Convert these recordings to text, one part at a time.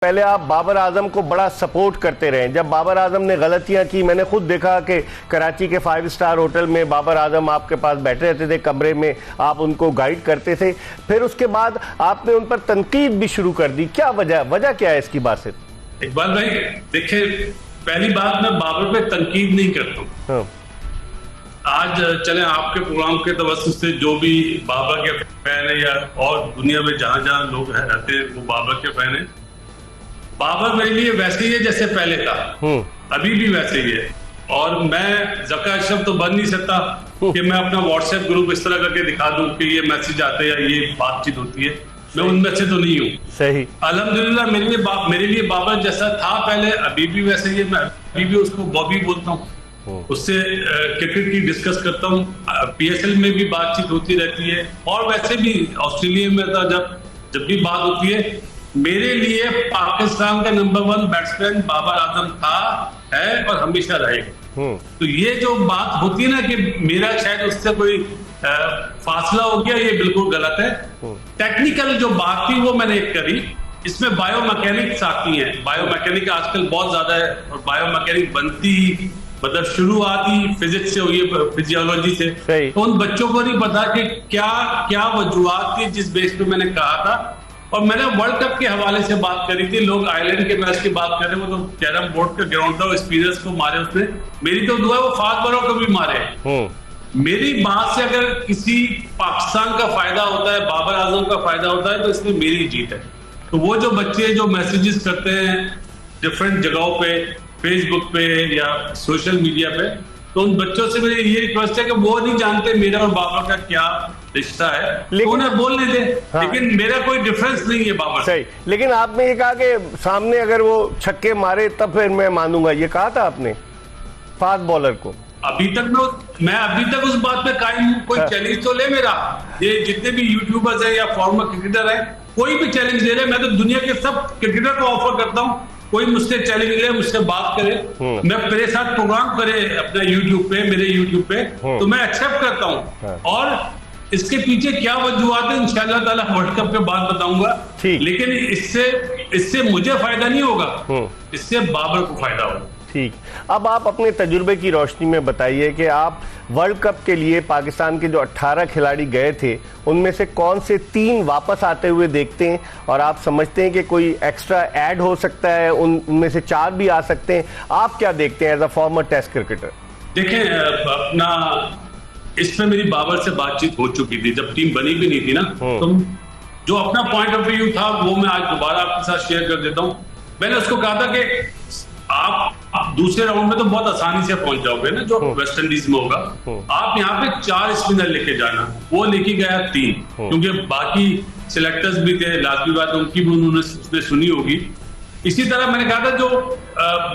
पहले आप बाबर आजम को बड़ा सपोर्ट करते रहे। जब बाबर आजम ने गलतियां की, मैंने खुद देखा कि कराची के 5 स्टार होटल में बाबर आजम आपके पास बैठे रहते थे, कमरे में आप उनको गाइड करते थे, फिर उसके बाद आपने उन पर तनकीद भी शुरू कर दी। क्या वजह क्या है इसकी बात? इकबाल भाई देखिए, पहली बात, मैं बाबर पे तनकीद नहीं करता हूँ। आज चले आपके प्रोग्राम के तवज्जुह से जो भी बाबर के फैन है या और दुनिया में जहां जहां लोग रहते हैं वो बाबर के फैन है। बाबर मेरे लिए वैसे ही है जैसे पहले था, अभी भी वैसे ही है। और मैं ज़का अशरफ तो बन नहीं सकता कि मैं अपना व्हाट्सएप ग्रुप इस तरह करके दिखा दूं कि ये मैसेज आते हैं या ये बातचीत होती है। मैं उनमें से तो नहीं हूँ। सही। अल्हम्दुलिल्लाह मेरे लिए बाबर जैसा था पहले, अभी भी वैसे ही है। मैं अभी भी उसको बॉबी बोलता हूँ, उससे क्रिकेट की डिस्कस करता हूँ। PSL में भी बातचीत होती रहती है और वैसे भी ऑस्ट्रेलिया में था जब भी बात होती है। मेरे लिए पाकिस्तान का नंबर 1 बैट्समैन बाबर आजम था, है और हमेशा रहेगा। तो ये जो बात होती है ना कि मेरा शायद उससे कोई फासला हो गया, ये बिल्कुल गलत है। टेक्निकल जो बात थी वो मैंने एक करी, इसमें बायोमैकेनिक्स आती है। बायोमैकेनिक आजकल बहुत ज्यादा है और बायोमैकेनिक बनती मतलब शुरुआत ही फिजिक्स से हुई है, फिजियोलॉजी से। तो उन बच्चों को नहीं पता कि क्या वजूहत थी जिस बेस पे मैंने कहा था। और मैंने वर्ल्ड कप के हवाले से बात करी थी। लोग आयरलैंड के मैच की बात कर रहे हैं, वो तो कैरम बोर्ड का ग्राउंड था, स्पिनर्स को मारे उसने। मेरी तो दुआ है वो फास्ट बॉलर को भी मारे। मेरी बात से अगर किसी पाकिस्तान का फायदा होता है, बाबर आजम का फायदा होता है, तो इसमें मेरी जीत है। तो वो जो बच्चे जो मैसेजेस करते हैं डिफरेंट जगहों पे, फेसबुक पे या सोशल मीडिया पे, तो उन बच्चों से मेरी ये रिक्वेस्ट है कि वो नहीं जानते मेरा और बाबर का क्या रिश्ता है, तो उन्हें बोलने दे। लेकिन मेरा कोई डिफरेंस नहीं है बाबर। सही। लेकिन आपने ये कहा कि सामने अगर वो छक्के मारे तब फिर मैं मानूंगा, ये कहा था आपने फास्ट बॉलर को। अभी तक उस बात पे कायम हूं। कोई चैलेंज तो ले मेरा। ये जितने भी यूट्यूबर्स हैं या फॉर्मर क्रिकेटर हैं, कोई भी चैलेंज ले रहे, मैं तो दुनिया के सब क्रिकेटर को ऑफर करता हूं। कोई मुझसे चैलेंज ले, मुझसे बात करे, मैं मेरे साथ प्रोग्राम करे अपने यूट्यूब पे, मेरे यूट्यूब पे, तो मैं एक्सेप्ट करता हूं। और इसके पीछे क्या वजूहत है इंशाअल्लाह ताला वर्ल्ड कप के बाद बताऊंगा। लेकिन इससे मुझे फायदा नहीं होगा, इससे बाबर को फायदा होगा। ठीक। अब आप अपने तजुर्बे की रोशनी में बताइए कि आप वर्ल्ड कप के लिए पाकिस्तान के जो 18 खिलाड़ी गए थे, उनमें से कौन से 3 वापस आते हुए देखते हैं और आप समझते हैं कि कोई एक्स्ट्रा ऐड हो सकता है, उनमें से 4 भी आ सकते हैं? आप क्या देखते हैं as a former test cricketer? देखें, अपना इसमें मेरी बाबर से बातचीत हो चुकी थी जब टीम बनी भी नहीं थी ना। तो जो अपना पॉइंट ऑफ व्यू था वो मैं आज दोबारा आपके साथ शेयर कर देता हूं। मैंने उसको कहा था कि आप दूसरे राउंड में तो बहुत आसानी से पहुंच जाओगे ना, जो वेस्ट इंडीज में होगा। आप यहाँ पे 4 स्पिनर लेके जाना। वो लेके गया 3, क्योंकि बाकी सिलेक्टर्स भी थे, लाजमी बात उनकी भी उसने सुनी होगी। इसी तरह मैंने कहा था जो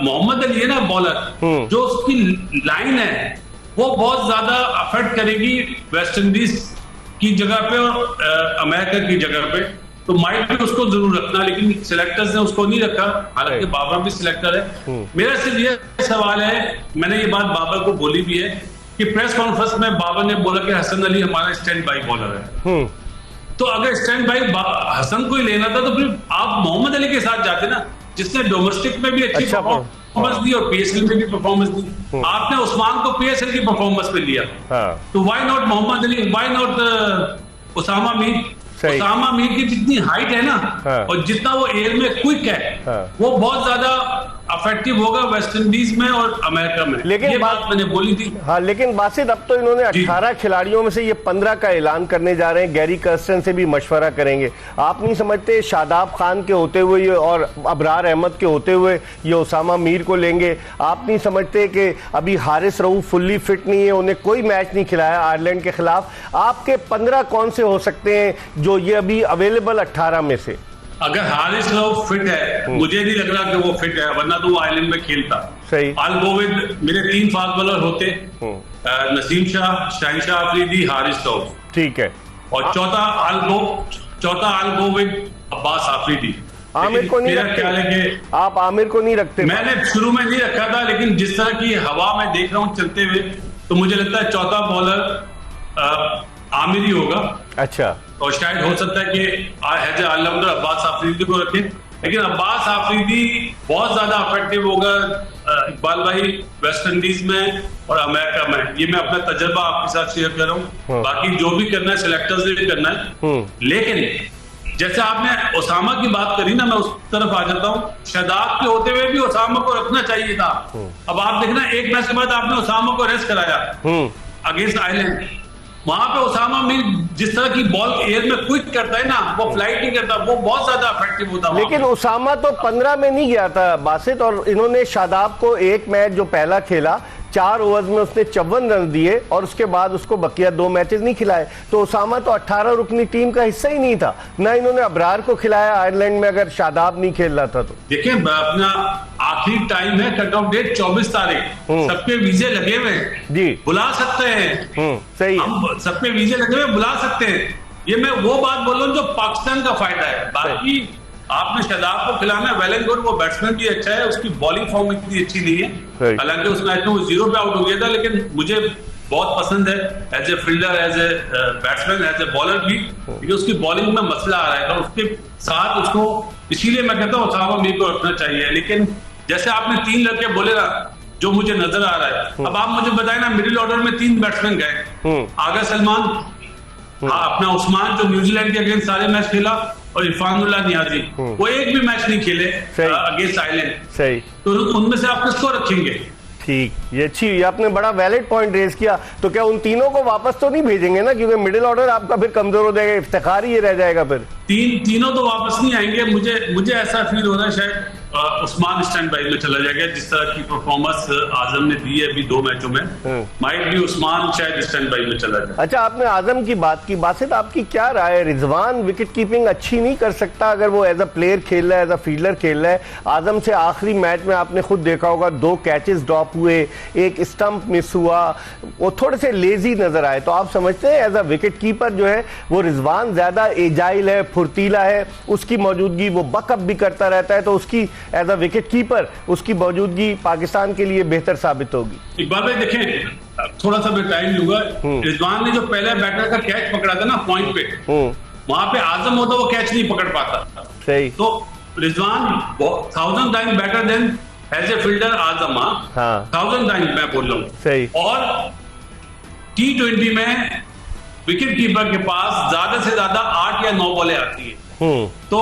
मोहम्मद अली है ना बॉलर, जो उसकी लाइन है वो बहुत ज्यादा अफेक्ट करेगी वेस्ट इंडीज की जगह पे और अमेरिका की जगह पे। तो माइंड में उसको जरूर रखना, लेकिन सिलेक्टर्स ने उसको नहीं रखा। हालांकि बाबर भी सिलेक्टर है। मेरा सिर्फ ये सवाल है, मैंने ये बात बाबर को बोली भी है कि प्रेस कॉन्फ्रेंस में बाबर ने बोला कि हसन अली हमारा स्टैंड बाई बॉलर है। तो अगर स्टैंड बाई हसन को ही लेना था तो फिर आप मोहम्मद अली के साथ जाते ना, जिसने डोमेस्टिक में भी अच्छी परफॉर्मेंस दी और PSL में भी परफॉर्मेंस दी। आपने उस्मान को PSL की परफॉर्मेंस पे लिया, तो why not Mohammad Ali, why not Usama Mir? Usama Mir की जितनी हाइट है ना, और जितना वो एयर में क्विक है, वो बहुत ज्यादा अफेक्टिव होगा वेस्ट इंडीज में और अमेरिका में। लेकिन ये बात मैंने बोली थी। हाँ, लेकिन बासित अब तो इन्होंने 18 खिलाड़ियों में से ये 15 का ऐलान करने जा रहे हैं। गैरी कर्स्टन से भी मशवरा करेंगे। आप नहीं समझते शादाब खान के होते हुए और अबरार अहमद के होते हुए ये उसामा मीर को लेंगे? आप नहीं समझते कि अभी हारिस रऊफ फुल्ली फिट नहीं है, उन्हें कोई मैच नहीं खिलाया आयरलैंड के खिलाफ? आपके 15 कौन से हो सकते हैं जो ये अभी अवेलेबल 18 में से? अगर हारिस रऊफ फिट है, मुझे नहीं लग रहा कि वो फिट है, वरना तो वो आयरलैंड में खेलता। सही। आल गोविंद, मेरे 3 फास्ट बॉलर होते, नसीम शाह, शहनशाह अफरीदी, हारिस रऊफ। ठीक है। और चौथा आल गोविंद, अब्बास आफरीदी। आमिर को नहीं रखते? ख्याल है कि आप आमिर को नहीं रखते? मैंने शुरू में नहीं रखा था, लेकिन जिस तरह की हवा में देख रहा हूँ चलते हुए, तो मुझे लगता है चौथा बॉलर आमिर ही होगा। अच्छा। और शायद हो सकता है कि अब्बास आफरीदी को रखें। लेकिन अब्बास आफरीदी बहुत ज्यादा इफेक्टिव होगा इकबाल भाई वेस्ट इंडीज में और अमेरिका में। ये मैं अपना तजर्बा आपके साथ शेयर कर रहा हूँ। बाकी जो भी करना है सिलेक्टर्स ने करना है। लेकिन जैसे आपने ओसामा की बात करी ना, मैं उस तरफ आ जाता हूँ। शादाब के होते हुए भी ओसामा को रखना चाहिए था। अब आप देखना, एक मैच के बाद आपने ओसामा को रेस्ट कराया अगेंस्ट आयरलैंड। वहां पे ओसामा मीर जिस तरह की बॉल एयर में क्विक करता है ना, वो फ्लाइट नहीं करता, वो बहुत ज्यादा इफेक्टिव होता है। लेकिन ओसामा तो 15 में नहीं गया था बासित, और इन्होंने शादाब को एक मैच जो पहला खेला 4 ओवर्स में उसने 54 रन दिए और उसके बाद उसको बकिया 2 मैचेस नहीं खिलाए। तो ओसामा तो 18 रुकनी टीम का हिस्सा ही नहीं था, ना इन्होंने अबरार को खिलाया आयरलैंड में अगर शादाब नहीं खेल रहा था तो। देखिए अपना आखिरी टाइम है, कट ऑफ डेट 24 तारीख, सबके वीजे लगे हुए हैं जी, बुला सकते हैं। सही, हम सबके वीजे लगे हुए बुला सकते हैं। ये मैं वो बात बोल रहा हूँ जो पाकिस्तान का फायदा है। बाकी आपने शादाब को खिलाना वेल एंड गुड, वो बैट्समैन भी अच्छा है, उसकी बॉलिंग फॉर्म इतनी अच्छी नहीं है। हालांकि उस मैच में वो 0 पे आउट हो गया था, लेकिन मुझे बहुत पसंद है as a fielder, as a batsman, as a bowler भी, क्योंकि उसकी बॉलिंग में मसला आ रहा है। तो उसके साथ उसको, इसीलिए मैं कहता हूँ ओसामा मीर को रखना चाहिए। लेकिन जैसे आपने 3 लड़के बोले ना, जो मुझे नजर आ रहा है, अब आप मुझे बताए ना, मिडिल ऑर्डर में 3 बैट्समैन गए, आगा सलमान, अपना उस्मान जो न्यूजीलैंड के अगेंस्ट सारे मैच खेला, और इरफानुल्लाह नियाजी, वो एक भी मैच नहीं खेले अगेंस्ट आयरलैंड। सही, तो उनमें से आप किसको रखेंगे? ठीक, ये अच्छी, ये आपने बड़ा वैलिड पॉइंट रेज किया। तो क्या उन तीनों को वापस तो नहीं भेजेंगे ना, क्योंकि मिडिल ऑर्डर आपका फिर कमजोर हो जाएगा, इफ्तिखार ही ये रह जाएगा फिर। तीनों तो वापस नहीं आएंगे। मुझे ऐसा फील हो रहा है शायद उस्मान स्टैंड बाई में चला जाएगा, जिस तरह की परफॉर्मेंस आजम ने दी है अभी 2 मैचों में, माइट भी उस्मान शायद स्टैंड बाई में चला जाए। अच्छा, आपने आजम की बात की, बासित आपकी क्या राय है? रिजवान विकेट कीपिंग अच्छी नहीं कर सकता अगर वो एज अ प्लेयर खेल रहा है, एज अ फील्डर खेल रहा है? आजम से आखिरी मैच में आपने खुद देखा होगा 2 कैचेस ड्रॉप हुए, एक स्टंप मिस हुआ, वो थोड़े से लेजी नजर आए। तो आप समझते हैं एज अ विकेट कीपर जो है वो रिजवान ज्यादा एजाइल है, फुर्तीला है, उसकी मौजूदगी, वो बकअप भी करता रहता है, तो उसकी एज अ विकेट कीपर उसकी मौजूदगी पाकिस्तान के लिए बेहतर साबित होगी? इकबाल भाई देखें, थोड़ा सा मैं टाइम लूंगा। रिजवान ने जो पहले बैटर का कैच पकड़ा था ना पॉइंट पे, वहां पे आजम होता वो कैच नहीं पकड़ पाता। सही, तो Rizwan 1000 time better than as a fielder Azam. हाँ, 1000 टाइम मैं बोल रहा हूँ। सही, और T20 में विकेट कीपर के पास ज्यादा से ज्यादा 8 या 9 बॉलें आती है। तो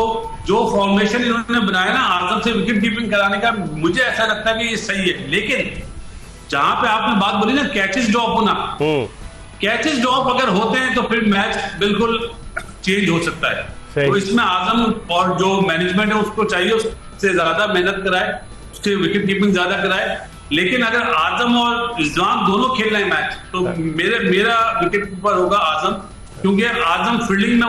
जो फॉर्मेशन इन्होंने बनाया ना आजम से विकेट कीपिंग कराने का, मुझे ऐसा लगता है कि ये सही है। लेकिन जहां पे आपने बात बोली ना कैचेस ड्रॉप होना, कैचेस ड्रॉप अगर होते हैं तो फिर मैच बिल्कुल चेंज हो सकता है। तो इसमें आजम और जो मैनेजमेंट है उसको चाहिए उससे ज्यादा मेहनत कराए, उससे विकेट कीपिंग ज्यादा कराए। लेकिन अगर आजम और रिजवान दोनों खेल रहे हैं मैच, तो मेरा विकेट कीपर होगा आजम, क्योंकि आजम फील्डिंग में